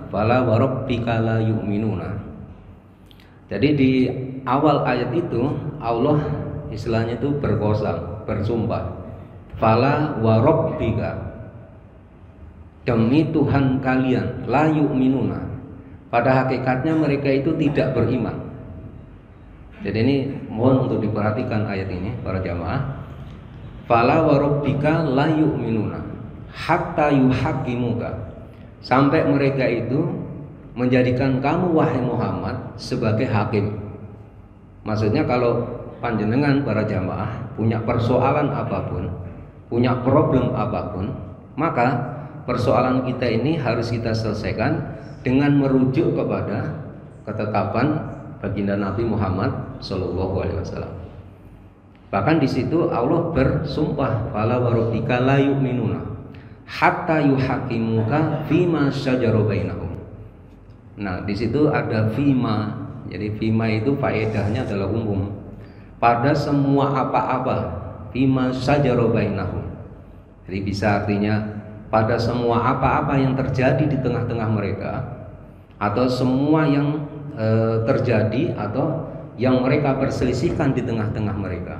fala wa rabbika la yu'minuna. Jadi di awal ayat itu Allah istilahnya itu berkosam, bersumpah, fala wa rabbika, demi Tuhan kalian, la yu'minuna, pada hakikatnya mereka itu tidak beriman. Jadi ini mohon untuk diperhatikan ayat ini para jamaah. Fala wa rabbika la yu'minuna hatta yuhaqqimuka, sampai mereka itu menjadikan kamu wahai Muhammad sebagai hakim. Maksudnya kalau panjenengan para jamaah punya persoalan apapun, punya problem apapun, maka persoalan kita ini harus kita selesaikan dengan merujuk kepada ketetapan baginda Nabi Muhammad SAW. Bahkan di situ Allah bersumpah, fala wa rabbika la yu'minuna hatta yuhaqqimuka fima syajara bainahum. Nah, di situ ada fima. Jadi fima itu faedahnya adalah umum. Pada semua apa-apa, fima syajara bainahum. Jadi bisa artinya pada semua apa-apa yang terjadi di tengah-tengah mereka, atau semua yang terjadi atau yang mereka perselisihkan di tengah-tengah mereka.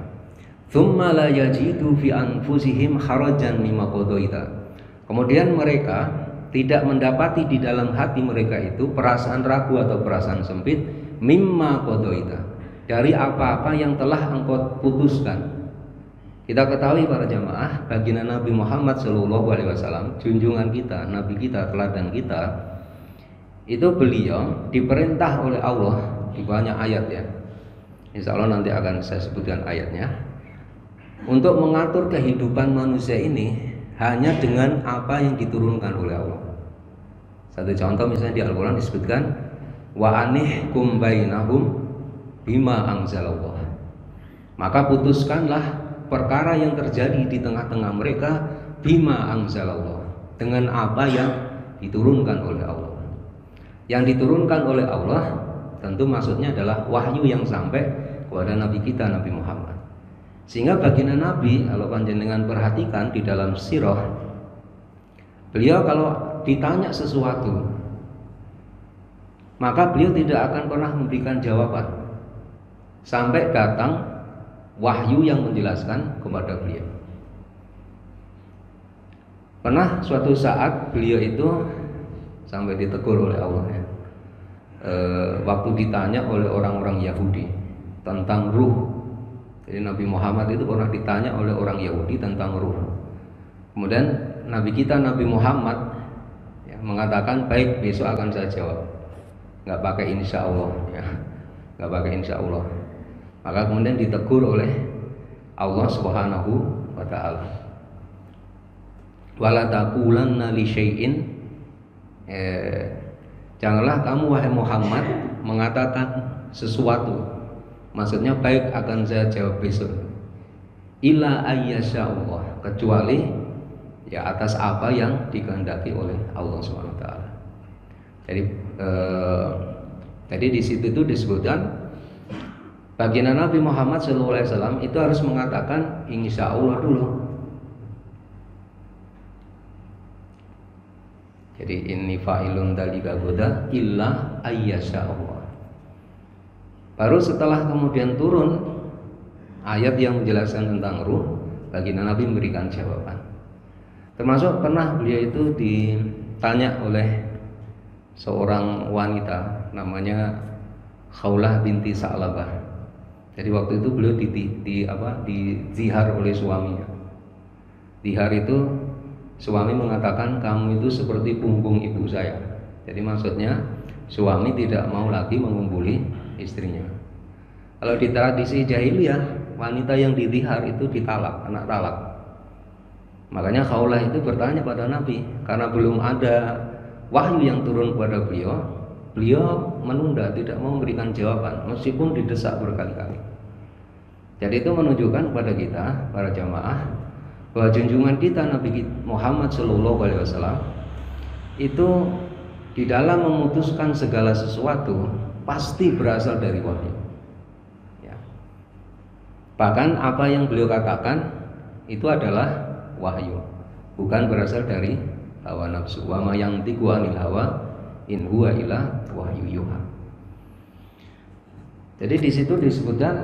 Tsumma la yajidu fi anfusihim harajan mimma qadaita. Kemudian mereka tidak mendapati di dalam hati mereka itu perasaan ragu atau perasaan sempit mimma qadaita, dari apa-apa yang telah engkau putuskan. Kita ketahui para jamaah, baginda Nabi Muhammad SAW, junjungan kita, Nabi kita, teladan kita, itu beliau diperintah oleh Allah di banyak ayat ya. Insya Allah nanti akan saya sebutkan ayatnya, untuk mengatur kehidupan manusia ini hanya dengan apa yang diturunkan oleh Allah. Satu contoh misalnya di Al-Quran disebutkan wa anihkum bainahum bima anzalallah, maka putuskanlah perkara yang terjadi di tengah-tengah mereka bima anzalallah, dengan apa yang diturunkan oleh Allah. Yang diturunkan oleh Allah tentu maksudnya adalah wahyu yang sampai kepada Nabi kita, Nabi Muhammad. Sehingga baginda Nabi, kalau panjenengan perhatikan di dalam sirah, beliau kalau ditanya sesuatu, maka beliau tidak akan pernah memberikan jawaban sampai datang wahyu yang menjelaskan kepada beliau. Pernah suatu saat beliau itu sampai ditegur oleh Allah ya, waktu ditanya oleh orang-orang Yahudi tentang ruh. Jadi Nabi Muhammad itu pernah ditanya oleh orang Yahudi tentang ruh. Kemudian Nabi kita, Nabi Muhammad ya, mengatakan baik, besok akan saya jawab. Nggak pakai insya Allah ya, nggak pakai insya Allah. Maka kemudian ditegur oleh Allah Subhanahu wa Ta'ala, wala taqulanna li syai'in, janganlah kamu wahai Muhammad mengatakan sesuatu, maksudnya baik akan saya jawab besok, illa ayyasha Allah, kecuali ya atas apa yang dikehendaki oleh Allah Subhanahu wa Ta'ala. Jadi di situ itu disebutkan baginda Nabi Muhammad SAW itu harus mengatakan insya Allah dulu. Jadi inni fa'ilun dalika goda illa ayyasha Allah. Baru setelah kemudian turun ayat yang menjelaskan tentang ruh, baginda Nabi memberikan jawaban. Termasuk pernah beliau itu ditanya oleh seorang wanita namanya Khawlah binti Sa'labah. Jadi waktu itu beliau dizihar oleh suaminya. Zihar itu suami mengatakan kamu itu seperti punggung ibu saya. Jadi maksudnya suami tidak mau lagi mengumpuli istrinya. Kalau di tradisi jahiliyah, wanita yang dizihar itu ditalak, anak talak. Makanya Khawlah itu bertanya pada Nabi, karena belum ada wahyu yang turun kepada beliau, beliau menunda, tidak mau memberikan jawaban meskipun didesak berkali-kali. Jadi itu menunjukkan kepada kita para jamaah bahwa junjungan kita Nabi Muhammad SAW itu di dalam memutuskan segala sesuatu pasti berasal dari wahyu ya. Bahkan apa yang beliau katakan itu adalah wahyu, bukan berasal dari hawa nafsu. Wa ma yantiqu anil hawa in huwa illa wahyu yuha. Jadi di situ disebutkan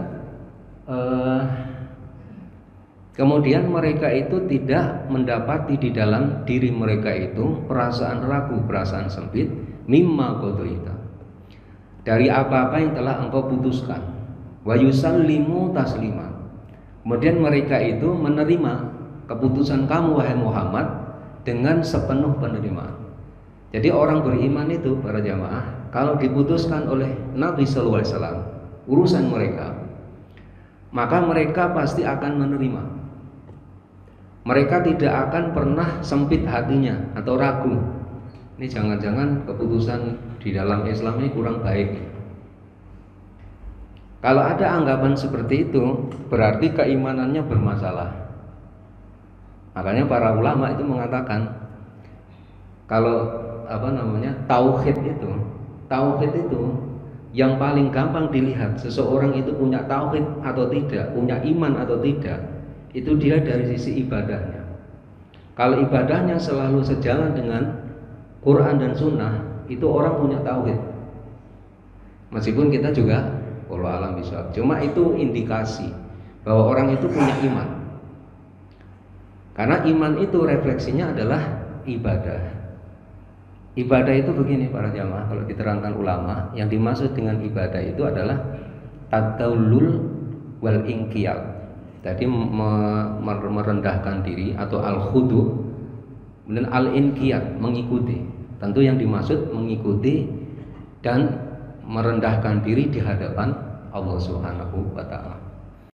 kemudian mereka itu tidak mendapati di dalam diri mereka itu perasaan ragu, perasaan sempit, mimma qadaita, dari apa-apa yang telah engkau putuskan, wa yusallimu taslima. Kemudian mereka itu menerima keputusan kamu wahai Muhammad dengan sepenuh penerimaan. Jadi orang beriman itu para jamaah, kalau diputuskan oleh Nabi sallallahu alaihi wasallam urusan mereka, maka mereka pasti akan menerima. Mereka tidak akan pernah sempit hatinya atau ragu. Ini jangan-jangan keputusan di dalam Islam ini kurang baik. Kalau ada anggapan seperti itu, berarti keimanannya bermasalah. Makanya para ulama itu mengatakan, kalau tauhid itu yang paling gampang dilihat seseorang itu punya tauhid atau tidak, punya iman atau tidak, itu dia dari sisi ibadahnya. Kalau ibadahnya selalu sejalan dengan Quran dan Sunnah, itu orang punya tauhid. Meskipun kita juga wallahu alam bisawab, cuma itu indikasi bahwa orang itu punya iman. Karena iman itu refleksinya adalah ibadah. Ibadah itu begini para jamaah, kalau diterangkan ulama, yang dimaksud dengan ibadah itu adalah tadallul wal inqiyad. Jadi merendahkan diri atau al-khudu, dan al-inqiyad, mengikuti. Tentu yang dimaksud mengikuti dan merendahkan diri di hadapan Allah Subhanahu wa taala.